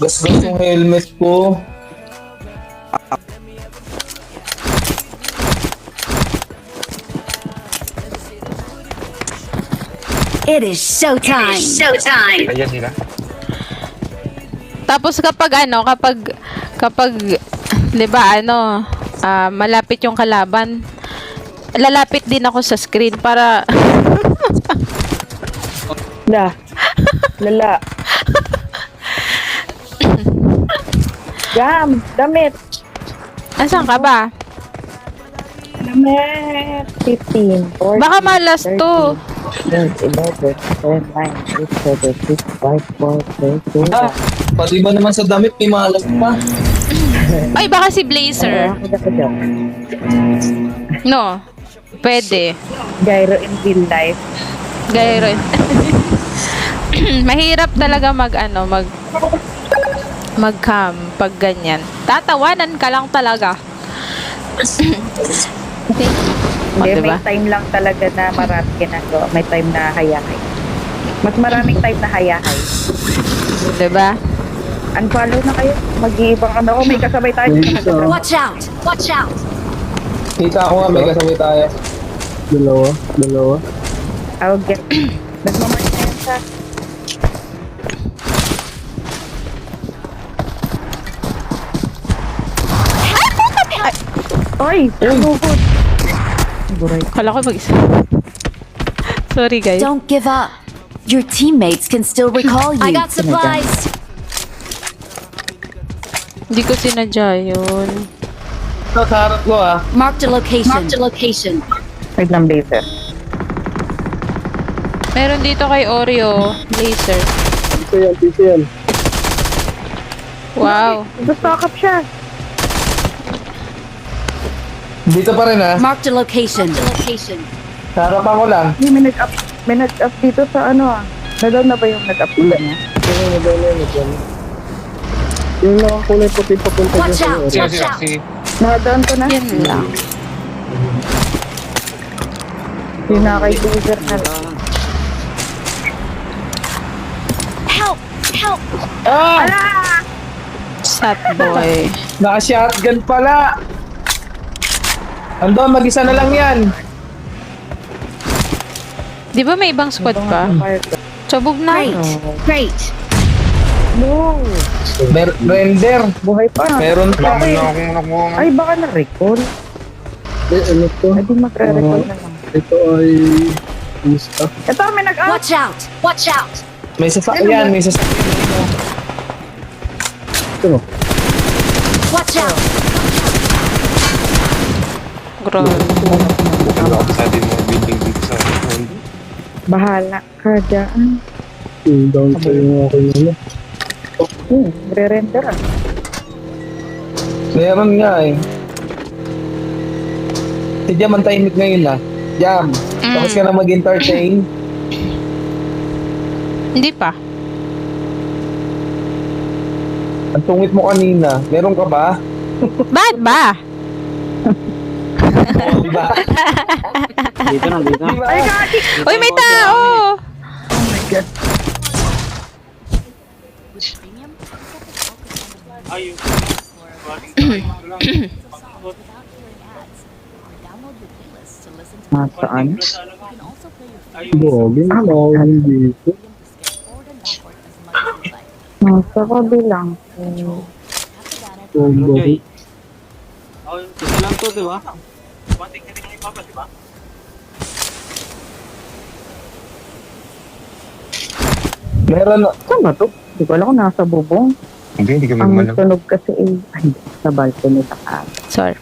Gasgas yung helmet ko. It is showtime. Showtime. Ayan sila. Tapos kapag 'di ba malapit yung kalaban, lalapit din ako sa screen para Lala. Jam, damit. asan ka ba? Damit. 15, 14, Baka malas to. 11, 10, 9, 8, 7, 6, 5, 4, 3, 2, 1. Ah, pati ba naman sa damit may malas pa? Ay, baka si Blazer. No. Pwede. Gyro in real life. Gaya rin. Mahirap talaga mag-cam pag ganyan. Tatawanan ka lang talaga. Hindi, diba? may time lang talaga na marami ginagawa. May time na hayahay. Mas maraming time na hayahay. Diba? Unfollow na kayo. Mag-iibang ano. May kasabay tayo. Watch out. Watch out. Kita ko nga may kasabay tayo. Dalawa. I'll get. Nagmamark na yan sa. Oy! Bukod! Kala ko mag-isa. Sorry, guys. Don't give up. Your teammates can still recall you. I got supplies. Hindi ko sinadya yun. Ito sa harap ko Marked a location. Marked a location. Wait lang, Blazer. Meron dito kay Oreo. Laser. Dito yan. Wow. Stock up siya. Dito pa rin Marked a location. Marked a location. Sa harapan ko lang. Hindi, may nag-up dito sa ano Nadaw na ba yung nag-up dito niya? Yung nakakulay puti papunta Watch out. Watch out. Nadaw ko na? Yan lang. Yung kay Blazer na lang. Help. Help. Sat boy. Naka-shotgun pala. Andon, mag-isa na lang yan. Di ba may ibang squad pa? Sabog na. Great. No! Render. Buhay pa. Meron pa. Laman na akong nakuha. Ay, baka na-recall. Ano to? Ay, di magre-recall na lang. Ito ay... Musta? Ito, may nag-up! Watch out. Watch out. May sasakyan, may sasakyan. Ito. Watch out. Grabe. Ano ako sa din mo building dito sa mundo. Bahala ka dyan. Down sa yung aking ano. Re-render Meron nga eh. Si Jam ang tahimik ngayon Jam, tapos ka na mag-entertain. Hindi pa. Ang tungit mo kanina. Meron ka ba? Ba't ba? Diba? Dito na. Diba? Uy, may tao! Nasaan? Bogi, dito. Nasa kabilang. Bogi. Ito lang to, di ba? Meron na. Saan ba to? Hindi ko alam kung nasa bubong. Hindi kami Ang malam. tunog kasi ay, sa balcony sa kanan. Sorry.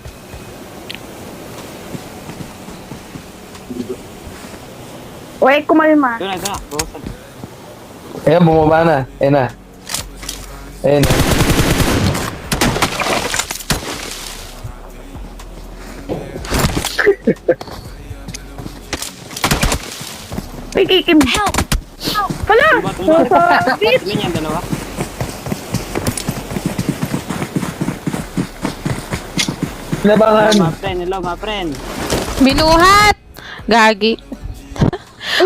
Uy, kumalma. Ito na. Ayan, bumaba na. Ayan na. Ayan na. Uy, kikim. Help. Hala! Nasa bit! Ganyan, dalawa. Labangan. Hello, my friend. Binuhat! Gagi.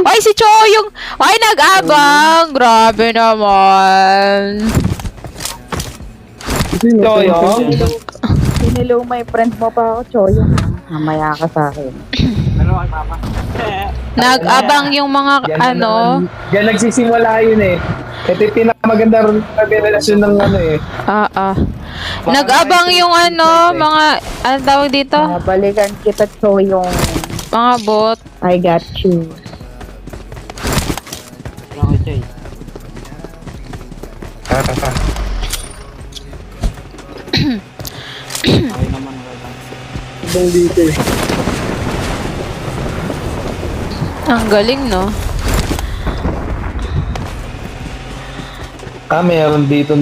Ay, si Choyong! Ay, nag-abang! Grabe naman. Choyo? Sinilo my friend mo pa ako, Choyo. Mamaya ka sa akin. Nag-abang yung mga Yan nagsisimula yun eh. Ito yung pinakamaganda rin na relasyon ng ano eh. Nag-abang yung mga, tawag dito? Balikan kita, Choyo. Mga bot. I got you. Ta. Ibang dito eh. Ang galing, no? Meron dito.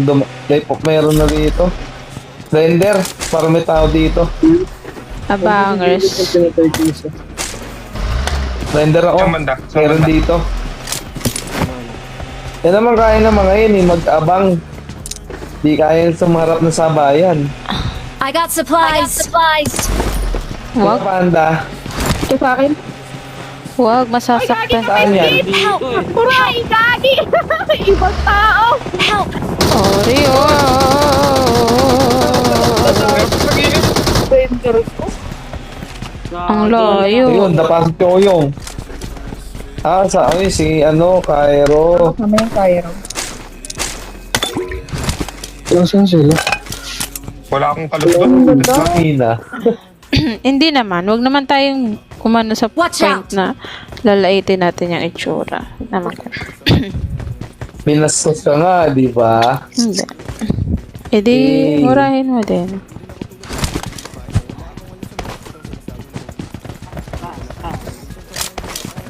Meron na dito. Render. Para may tao dito. Abangers. Render ako. Saan banda? Saan Meron banda? dito. Yan naman kaya ng mga yun eh. Mag-abang. Di kaya sumarap na sabayan. I got supplies. Wag, Panda. Ito sa akin. wag, masasaktan. Saan yan? Kuray, gagi! Ibang tao! Help! Oreo. Render ko. Ang layo. Ayun, dapat si Choyong. Si Cairo. Kami yung Cairo. Saan sila? Wala akong kalugod. Makina. Hindi naman. Wag naman tayong kumano sa Watch point out. na lalaitin natin yung itsura. Naman. Minastos ka nga, di ba? Hindi. E di, Eh. murahin mo din.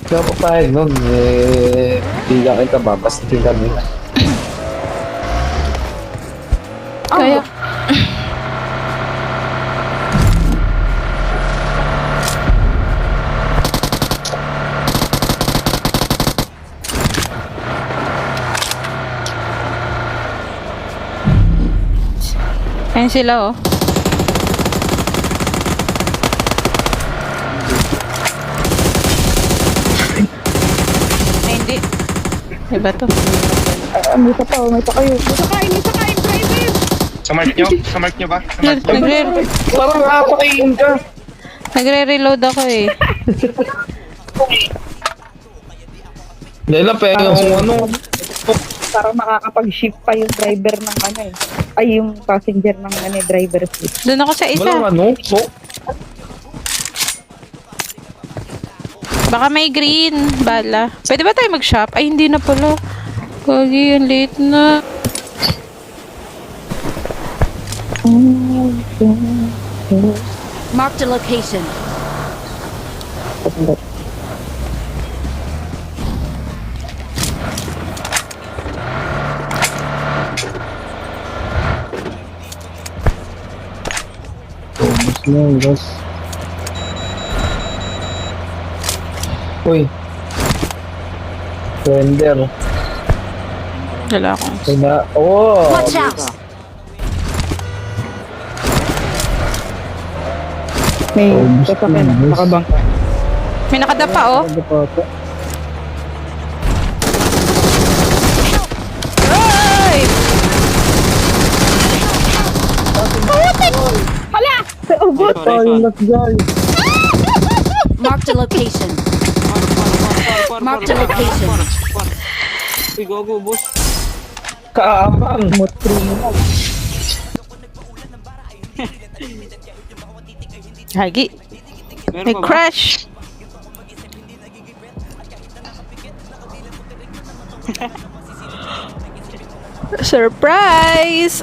Kaya papayag nun, di ka kita babastikin kami. Kaya, ayun sila, oh. Ay, hindi. Diba to? May isa pa, may isa kayo. May isa kain, driver! Sa mark nyo? Sa mark nyo ba? Sa mark nyo? Parang nakapakain ka. Nagre-reload ako eh. Dahil na pero yung Parang makakapag-shift pa yung driver ng ay yung passenger ng driver seat. Doon ako sa isa. walang Baka may green. Bala. Pwede ba tayo mag-shop? Ay, hindi na pala. Gagi, ang late na. Marked a location. Uy. Render. Wala akong. Watch out! May sasakyan na, nakabangka. May nakadapa, oh. Ay! Hala! Ubot! Marked a location. Marked a location. Kaabang. Hagi. May crash. Surprise!